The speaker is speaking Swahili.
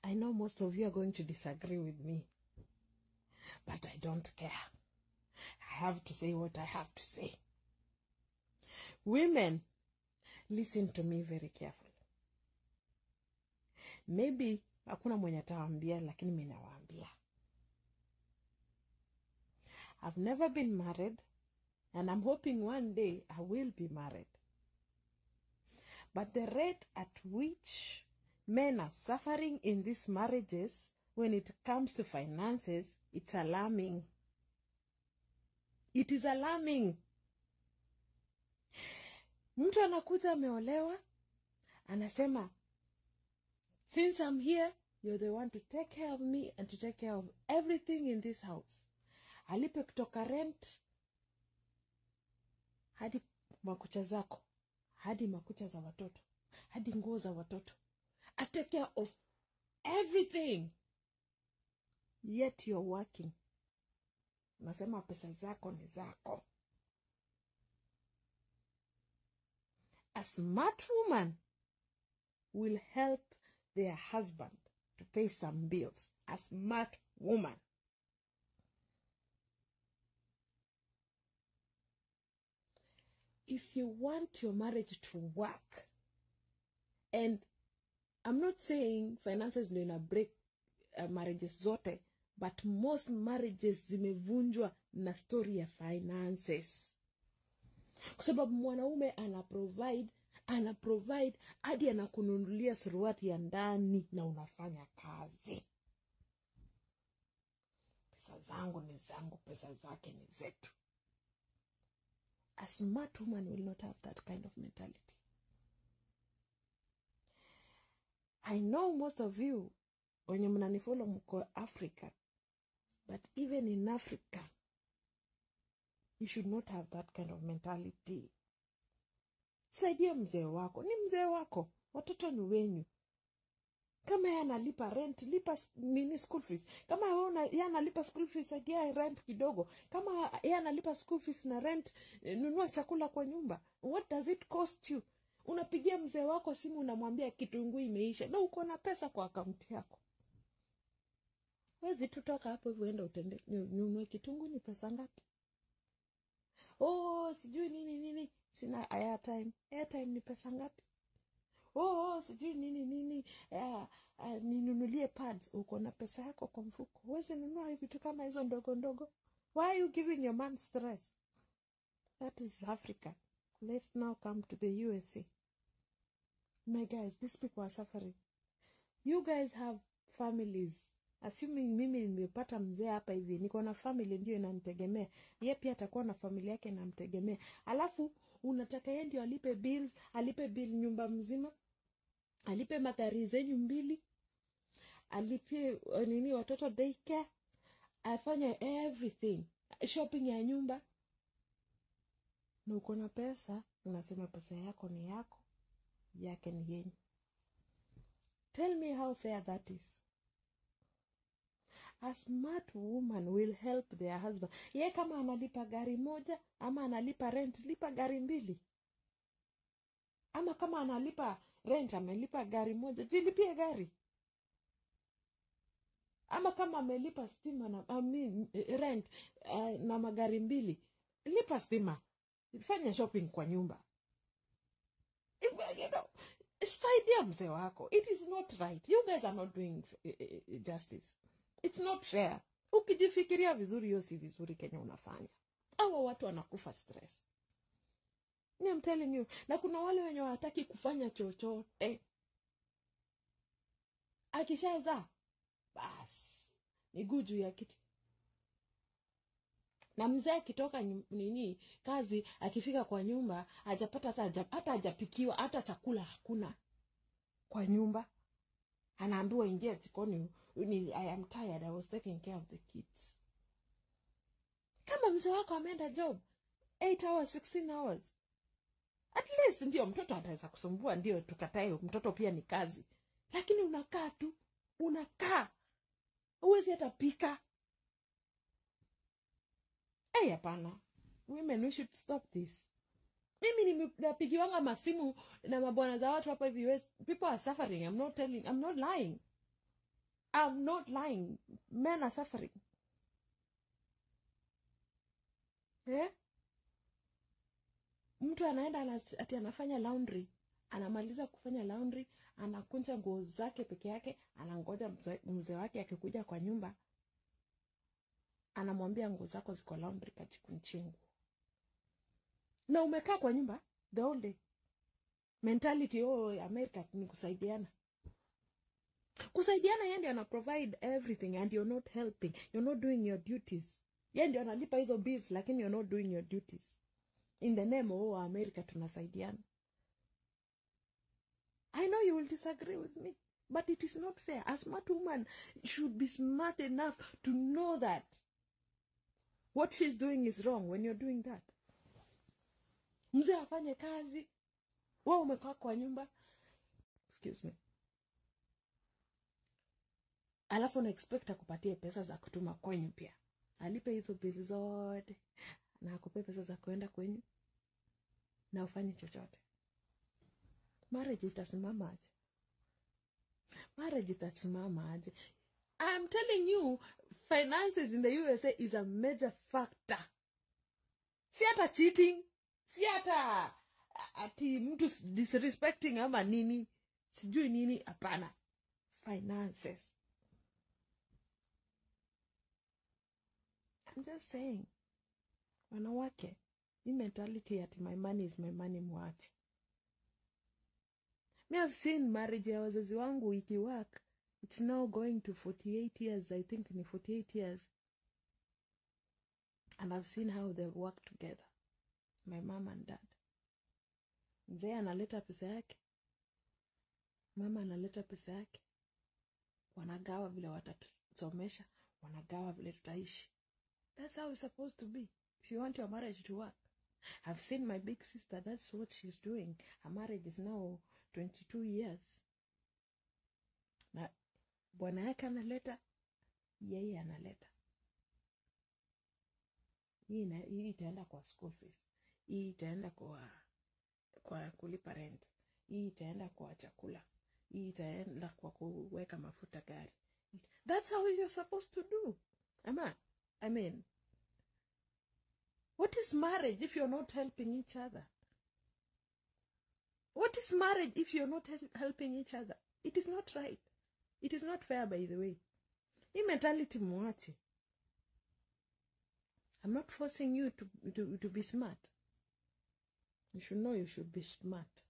I know most of you are going to disagree with me, but I don't care. I have to say what I have to say. Women, listen to me very carefully. Maybe hakuna mwenye atawaambia, lakini mimi nawaambia. I've never been married, and I'm hoping one day I will be married. But the rate at which men are suffering in these marriages when it comes to finances, it's alarming. It is alarming. Mtu anakuja ameolewa, anasema, since I'm here, you're the one to take care of me and to take care of everything in this house. Alipe kutoka rent, hadi makucha zako, hadi makucha za watoto, hadi nguo za watoto. I take care of everything. Yet you're working. Nasema pesa zako ni zako. A smart woman will help their husband to pay some bills. A smart woman. If you want your marriage to work, and I'm not saying finances ndio ina break marriages zote, but most marriages zimevunjwa na story ya finances. Kwa sababu mwanaume ana provide hadi anakununulia suruali ya ndani na unafanya kazi. Pesa zangu ni zangu, pesa zake ni zetu. A smart woman will not have that kind of mentality. I know most of you, wenye mnanifollow mko Africa, but even in Africa, you should not have that kind of mentality. Saidia mzee wako, ni mzee wako, watoto ni wenyu. Kama yeye analipa rent, lipa mini school fees. Kama yeye analipa school fees, saidia rent kidogo. Kama yeye analipa school fees na rent, nunua chakula kwa nyumba. What does it cost you? Unapigia mzee wako simu unamwambia kitunguu imeisha, na uko na pesa kwa account yako. Wezi tutoka hapo hivyo enda utende nunue kitunguu ni pesa ngapi? Oh, sijui nini, sina airtime. Airtime ni pesa ngapi? Oh, sijui nini, ninunulie pads. Uko na pesa yako kwa mfuko. Wezi nunua vitu kama hizo ndogo ndogo. Why are you giving your man stress? That is Africa. Let's now come to the USA. My guys, these people are suffering. You guys have families. Assuming mimi nimepata mzee hapa hivi, niko na family ndio inanitegemea. Yeye pia atakuwa na familia yake inamtegemea. Alafu unataka yeye ndio alipe bills, alipe bill nyumba mzima, alipe magari zenyu mbili, alipe watoto daycare, afanye everything, shopping ya nyumba. Na uko na pesa, unasema pesa yako ni yako, yake ni yenyu. Tell me how fair that is. A smart woman will help their husband. Ye kama analipa gari moja, ama analipa rent, lipa gari mbili. Ama kama analipa rent, amelipa gari moja, jilipie gari. Ama kama amelipa stima na rent na magari mbili, lipa stima. Fanya shopping kwa nyumba. You know, saidia mzee wako. It is not right. You guys are not doing justice. It's not fair. Ukijifikiria vizuri hiyo si vizuri Kenya unafanya. Hawa watu wanakufa stress. I'm telling you. Na kuna wale wenye hawataki kufanya chochote. Akishaza bas ni guju ya kiti. Na mzee akitoka kazi, akifika kwa nyumba, hajapata hata hajapikiwa, hata chakula hakuna kwa nyumba. Anaambiwa ingia jikoni, I am tired, I was taking care of the kids. Kama mzee wako ameenda job 8 hours, 16 hours, at least ndio mtoto ataweza kusumbua, ndio tukatae mtoto pia ni kazi. Lakini unakaa tu, huwezi hata pika. Hapana. Women, we should stop this. Mimi nimepigiwanga masimu na mabwana za watu hapa hivi. People are suffering. I'm not lying. I'm not lying. Men are suffering. Mtu anaenda ati anafanya laundry, anamaliza kufanya laundry, anakunja nguo zake peke yake, anangoja mzee wake akikuja kwa nyumba, anamwambia nguo zako ziko laundry, kachikunjie nguo. Na umekaa kwa nyumba the whole day. Mentality America ni kusaidiana. Kusaidiana, yeye ndiye ana provide everything and you're not helping. You're not doing your duties. Yeye ndiye analipa hizo bills lakini you're not doing your duties. In the name of America tunasaidiana. I know you will disagree with me, but it is not fair. A smart woman should be smart enough to know that what she's doing is wrong when you're doing that. Mzee afanye kazi, wewe umekaa kwa nyumba. Excuse me. Alafu na expect akupatie pesa za kutuma kwenyu pia. Alipe hizo bills zote na akupe pesa za kwenda kwenyu na ufanye chochote. Marriage itasimama aje? Marriage itasimama aje? I'm telling you, finances in the USA is a major factor. Si hata cheating, si hata ati mtu disrespecting ama nini, sijui nini, hapana. Finances. I'm just saying, wanawake, hii mentality ati my money is my money mwache. Me have seen marriage ya wazazi wangu ikiwork. It's now going to 48 years, I think ni 48 years. And I've seen how they work together. My mom and dad. Mzee analeta pesa yake, mama analeta pesa yake. Wanagawa vile watatusomesha, wanagawa vile tutaishi. That's how it's supposed to be if you want your marriage to work. I've seen my big sister, that's what she's doing. Her marriage is now 22 years. Na bwana yake analeta, yeye analeta. Hii itaenda kwa school fees. Hii itaenda kwa kulipa rent. Hii itaenda kwa chakula. Hii itaenda kwa kuweka mafuta gari. That's how you're supposed to do. I mean, what is marriage if you're not helping each other? What is marriage if you're not helping each other? It is not right. It is not fair, by the way. Hii mentality mwache. I'm not forcing you to be smart. You should know you should be smart.